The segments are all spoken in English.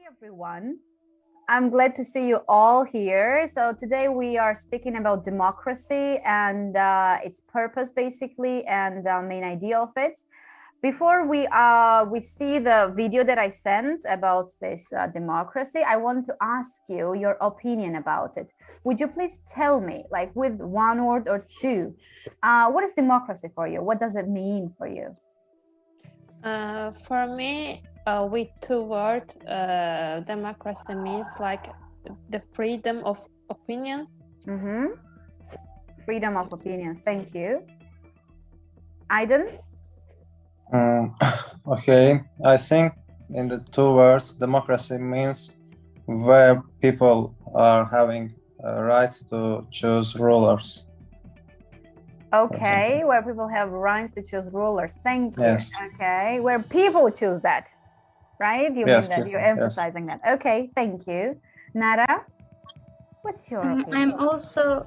everyone. I'm glad to see you all here. So today we are speaking about democracy and its purpose basically and main idea of it. Before we see the video that I sent about this democracy, I want to ask you your opinion about it. Would you please tell me, like with one word or two, what is democracy for you? What does it mean for you? For me, with two words, democracy means like the freedom of opinion. Freedom of opinion. Thank you. Aydın? Okay, I think in the two words, democracy means where people are having rights to choose rulers. Okay, where people have rights to choose rulers. Thank you. Yes. Okay, where people choose that, right? You Yes, mean that you're emphasizing that. Okay, thank you. Nara, what's your opinion? I'm also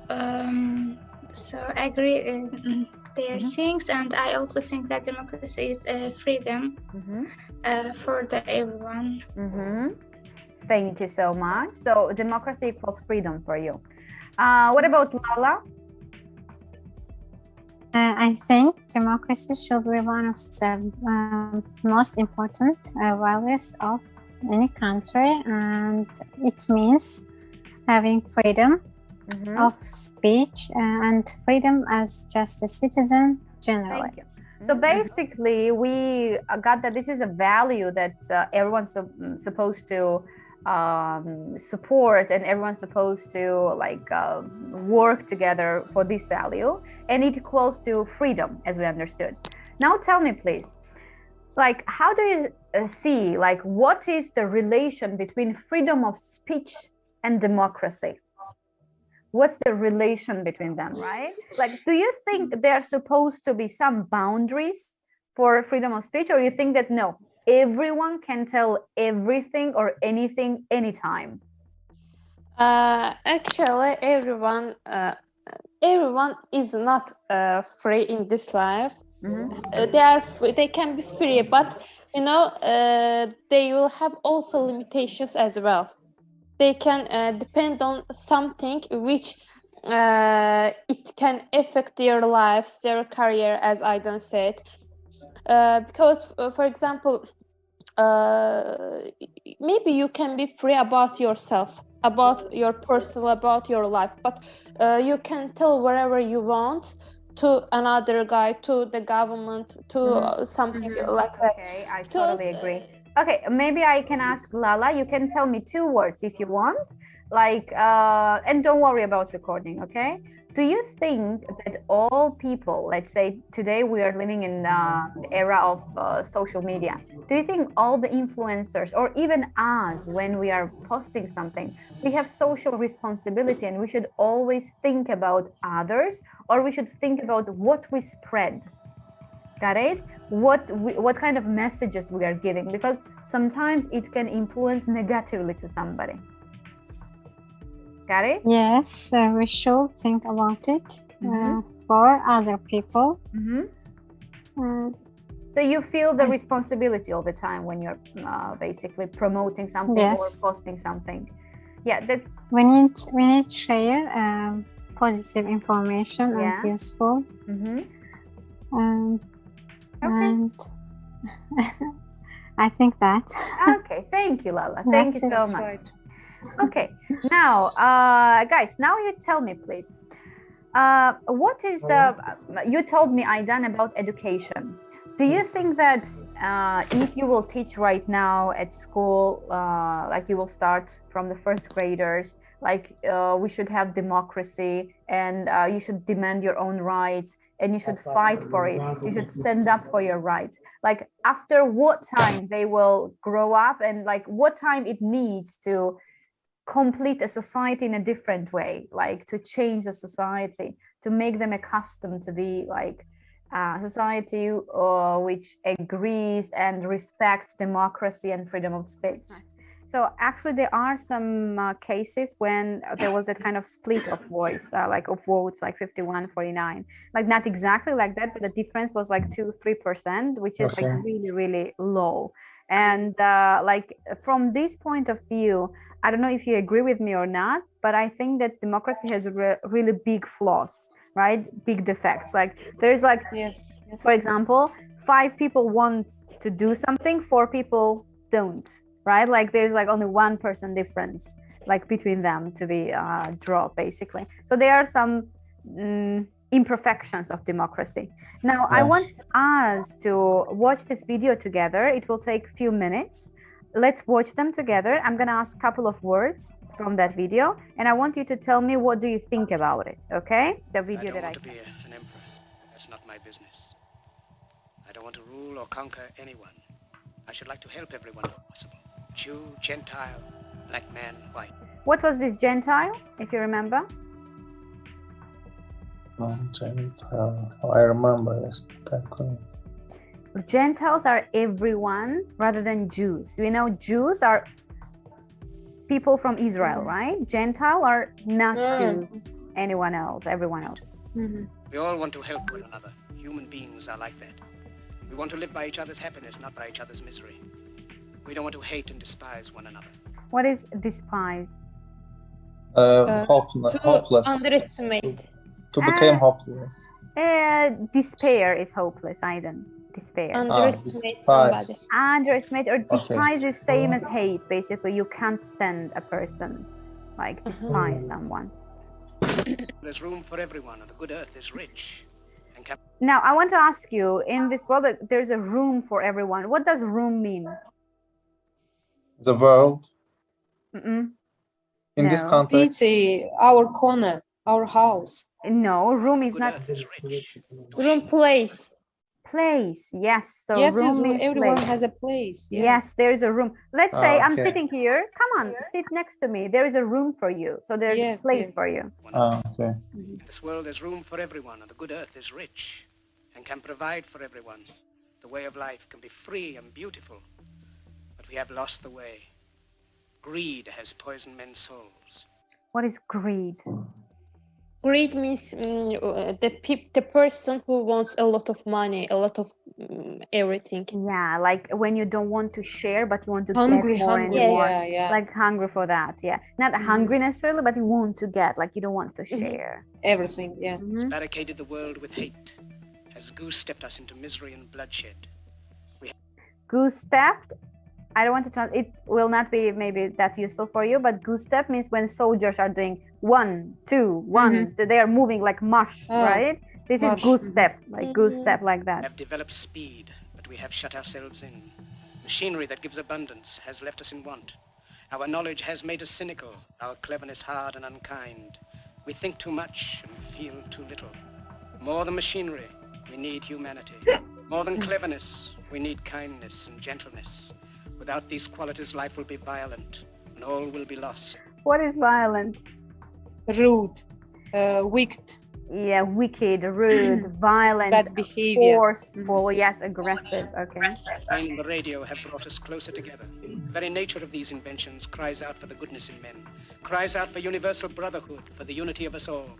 agree in their things, and I also think that democracy is freedom for everyone. Thank you so much. So democracy equals freedom for you. What about Lala? I think democracy should be one of the most important values of any country, and it means having freedom of speech and freedom as just a citizen generally. Thank you. So basically, we got that this is a value that everyone's supposed to support, and everyone's supposed to work together for this value, and it equals to freedom, as we understood. Now tell me please, like how do you see, like what is the relation between freedom of speech and democracy? What's the relation between them, right? Like, do you think there are supposed to be some boundaries for freedom of speech, or you think that no, everyone can tell everything or anything anytime? Actually, everyone is not free in this life. They can be free, but you know, they will have also limitations as well. They can depend on something which it can affect their lives, their career, as Aydın said. Because, for example, maybe you can be free about yourself, about your personal, about your life, but you can tell wherever you want to another guy, to the government, to something like that. Okay, I totally agree. Okay, maybe I can ask Lala. You can tell me two words if you want, like, and don't worry about recording, okay? Do you think that all people, let's say today we are living in the era of social media, do you think all the influencers, or even us, when we are posting something, we have social responsibility and we should always think about others, or we should think about what we spread? Got it? What kind of messages we are giving, because sometimes it can influence negatively to somebody. Got it? Yes, we should think about it for other people. So you feel the responsibility all the time when you're basically promoting something or posting something. Yeah, that's we need to share positive information and useful. And I think that. Okay, thank you, Lala. Thank you so much. Right. Okay, now, guys, now you tell me, please. What is the? You told me, Aydın, about education. Do you think that if you will teach right now at school, like you will start from the first graders, like we should have democracy, and you should demand your own rights, and you should fight for it, you should stand up for your rights, like after what time they will grow up, and like what time it needs to complete a society in a different way, like to change the society, to make them accustomed to be like a society which agrees and respects democracy and freedom of speech? So actually, there are some cases when there was that kind of split of voice, like of votes, like 51-49, like not exactly like that, but the difference was like 2-3%, which is like really, really low. And like from this point of view, I don't know if you agree with me or not, but I think that democracy has really big flaws, right? Big defects. Like there's like, for example, 5 people want to do something, 4 people don't. Right, like there's like only 1% difference, like between them to be drawn, basically. So there are some imperfections of democracy. Now, I want us to watch this video together. It will take a few minutes. Let's watch them together. I'm gonna ask a couple of words from that video, and I want you to tell me what do you think about it. Okay, the video that I don't want to be an emperor. That's not my business. I don't want to rule or conquer anyone. I should like to help everyone if possible. Jew, Gentile, black man, white. What was this Gentile, if you remember? Gentile. I remember, yes, but I couldn't. Gentiles are everyone rather than Jews. We know Jews are people from Israel, right? Gentile are not Jews, anyone else, everyone else. We all want to help one another. Human beings are like that. We want to live by each other's happiness, not by each other's misery. We don't want to hate and despise one another. What is despise? Hopeless. Underestimate. To become hopeless. Despair is hopeless, Aydın. Despair. Underestimate somebody. Underestimate or despise is same as hate. Basically, you can't stand a person, like despise someone. There's room for everyone, and the good earth is rich. Now, I want to ask you, in this world, there's a room for everyone. What does room mean? The world. In this context. It's our corner, our house. No, room is not. Room, place. Place, yes. So yes, room means everyone place. has a place. Yeah. Yes, there is a room. Let's say I'm sitting here. Come on, sit next to me. There is a room for you. So there's a place for you. Okay. In this world, there's room for everyone, and the good earth is rich and can provide for everyone. The way of life can be free and beautiful, but we have lost the way. Greed has poisoned men's souls. What is greed? Greed means the person who wants a lot of money, a lot of everything. Yeah, like when you don't want to share, but you want to Hungry, get more and more. yeah. Like hungry for that, yeah. Not hungry necessarily, but you want to get, like you don't want to share. Everything, yeah. Has barricaded the world with hate, has goose-stepped us into misery and bloodshed. Goose-stepped? I don't want to it will not be maybe that useful for you, but goose-step means when soldiers are doing 1, 2, 1, so they are moving like march, right? This is goose-step, like goose-step like that. We have developed speed, but we have shut ourselves in. Machinery that gives abundance has left us in want. Our knowledge has made us cynical, our cleverness hard and unkind. We think too much and feel too little. More than machinery, we need humanity. More than cleverness, we need kindness and gentleness. Without these qualities, life will be violent, and all will be lost. What is violent? Rude, wicked. Yeah, wicked, rude, violent, bad behavior, forceful, yes, aggressive, okay. And the radio have brought us closer together. The very nature of these inventions cries out for the goodness in men, cries out for universal brotherhood, for the unity of us all.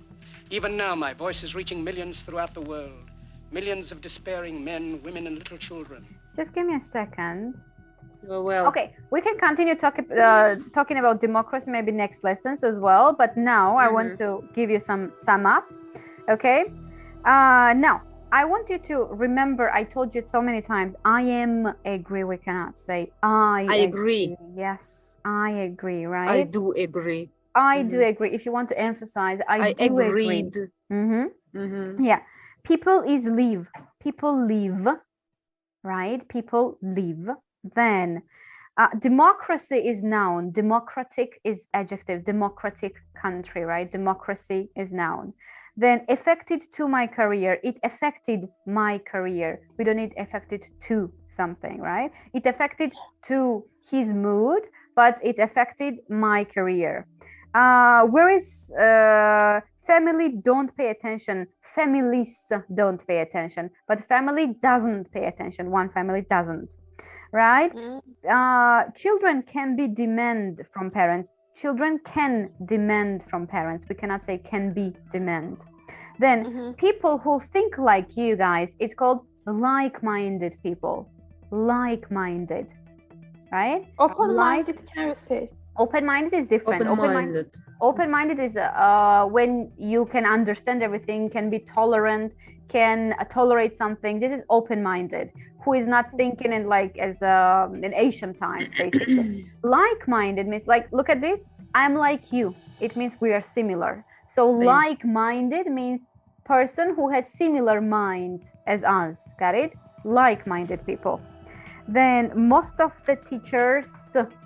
Even now, my voice is reaching millions throughout the world, millions of despairing men, women, and little children. Just give me a second. Well, okay, we can continue talking about democracy maybe next lessons as well, but now I want to give you some sum up. Okay, now I want you to remember, I told you it so many times, I am agree. We cannot say I agree. Yes, I agree, right? I do agree. I do agree. If you want to emphasize, I do agreed. Agree. Yeah, people is live. People live, right? People live. Then democracy is noun, democratic is adjective, democratic country, right? Democracy is noun. Then affected to my career, it affected my career. We don't need affected to something, right? It affected to his mood, but it affected my career. Where is family don't pay attention, families don't pay attention, but family doesn't pay attention, one family doesn't. right? Children can be demand from parents. Children can demand from parents. We cannot say can be demand. Then people who think like you guys, it's called like-minded people. Like-minded, right? Open-minded, can we say? Open-minded is different. Open-minded is when you can understand everything, can be tolerant, can tolerate something. This is open-minded, who is not thinking in like as in ancient times, basically. Like-minded means like, look at this, I'm like you. It means we are similar. So like-minded means person who has similar mind as us. Got it? Like-minded people. Then most of the teachers,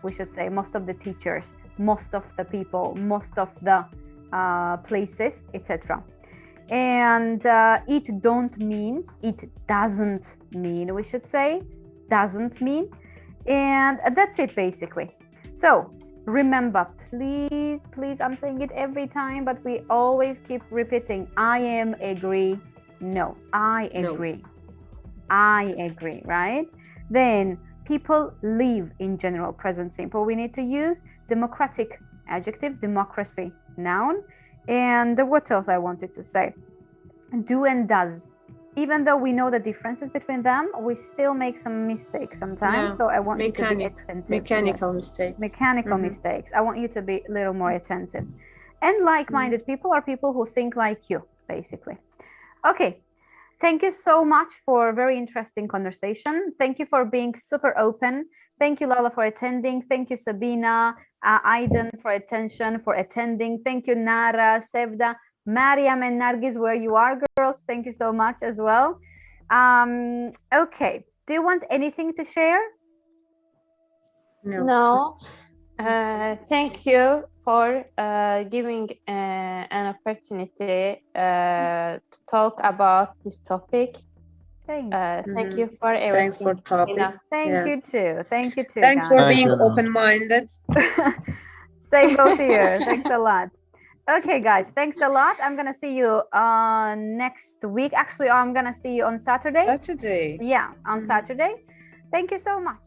we should say most of the teachers, most of the people, most of the places, etc. And it don't means, it doesn't mean, we should say, doesn't mean. And that's it basically. So remember, please, please, I'm saying it every time, but we always keep repeating, I am, agree, no, I agree, no. I agree, right? Then people live in general present simple. We need to use democratic adjective, democracy noun. And what else I wanted to say? Do and does. Even though we know the differences between them, we still make some mistakes sometimes. Yeah. So I want you to be attentive. Mechanical mistakes. Mechanical mistakes. I want you to be a little more attentive. And like-minded people are people who think like you, basically. Okay. Thank you so much for a very interesting conversation. Thank you for being super open. Thank you, Lala, for attending. Thank you, Sabina, Aiden, for attention, for attending. Thank you, Nara, Sevda, Mariam, and Nargis, where you are, girls. Thank you so much as well. Okay. Do you want anything to share? No. Thank you for giving an opportunity to talk about this topic. Thank you for everything. Thanks for talking. Thank you too. Thank you too. Thanks for being open-minded. Same goes to you. Thanks a lot. Okay, guys. Thanks a lot. I'm gonna see you next week. Actually, I'm gonna see you on Saturday. Saturday. Yeah, on Saturday. Thank you so much.